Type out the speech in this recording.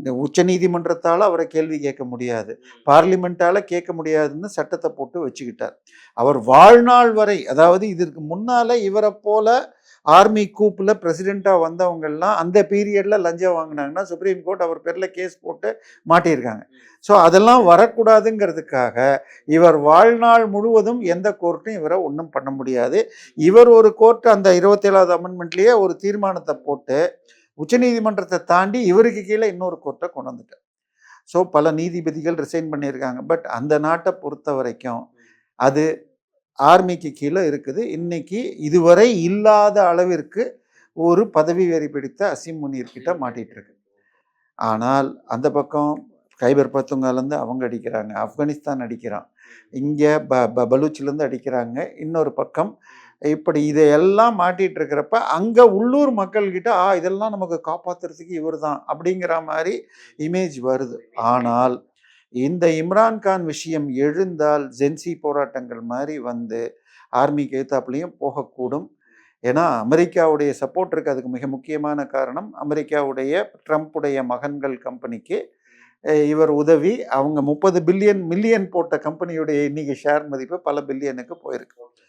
இந்த உச்ச நீதிமன்றத்தால் அவரை கேள்வி கேட்க முடியாது, பார்லிமெண்ட்டால் கேட்க முடியாதுன்னு சட்டத்தை போட்டு வச்சுக்கிட்டார். அவர் வாழ்நாள் வரை, அதாவது இதற்கு முன்னால் இவரை போல ஆர்மி கூப்பில் பிரசிடெண்ட்டாக வந்தவங்கெல்லாம் அந்த பீரியடில் லஞ்சம் வாங்கினாங்கன்னா சுப்ரீம் கோர்ட் அவர் பேரில் கேஸ் போட்டு மாட்டியிருக்காங்க. ஸோ அதெல்லாம் வரக்கூடாதுங்கிறதுக்காக இவர் வாழ்நாள் முழுவதும் எந்த கோர்ட்டும் இவரை ஒன்றும் பண்ண முடியாது. இவர் ஒரு கோர்ட் அந்த 27வது அமெண்ட்மெண்ட்லேயே ஒரு தீர்மானத்தை போட்டு உச்சநீதிமன்றத்தை தாண்டி இவருக்கு கீழே இன்னொரு கோர்ட்டை கொண்டு வந்துட்டார். ஸோ பல நீதிபதிகள் ரிசைன் பண்ணியிருக்காங்க. பட் அந்த நாட்டை பொறுத்த வரைக்கும் அது ஆர்மிக்கு கீழே இருக்குது. இன்னைக்கு இதுவரை இல்லாத அளவிற்கு ஒரு பதவி வெறி பிடித்த அசீம் முனீர் கிட்ட மாட்டிட்டு இருக்கு. ஆனால் அந்த பக்கம் கைபர் பத்துங்காலேருந்து அவங்க அடிக்கிறாங்க, ஆப்கானிஸ்தான் அடிக்கிறான், இங்கே பலூச்சிலேருந்து அடிக்கிறாங்க, இன்னொரு பக்கம் இப்படி இதையெல்லாம் மாட்டிகிட்டு இருக்கிறப்ப அங்கே உள்ளூர் மக்கள்கிட்ட இதெல்லாம் நமக்கு காப்பாற்றுறதுக்கு இவர் தான் அப்படிங்கிற மாதிரி இமேஜ் வருது. ஆனால் இந்த இம்ரான்கான் விஷயம் எழுந்தால் ஜென்சி போராட்டங்கள் மாதிரி வந்து ஆர்மிக்கு எதிர்த்தாப்புலையும் போகக்கூடும். ஏன்னா அமெரிக்காவுடைய சப்போர்ட் இருக்குது. அதுக்கு மிக முக்கியமான காரணம் அமெரிக்காவுடைய ட்ரம்ப்புடைய மகன்கள் கம்பெனிக்கு இவர் உதவி. அவங்க 30 பில்லியன் மில்லியன் போட்ட கம்பெனியுடைய இன்னைக்கு ஷேர் மதிப்பு பல பில்லியனுக்கு போயிருக்கு.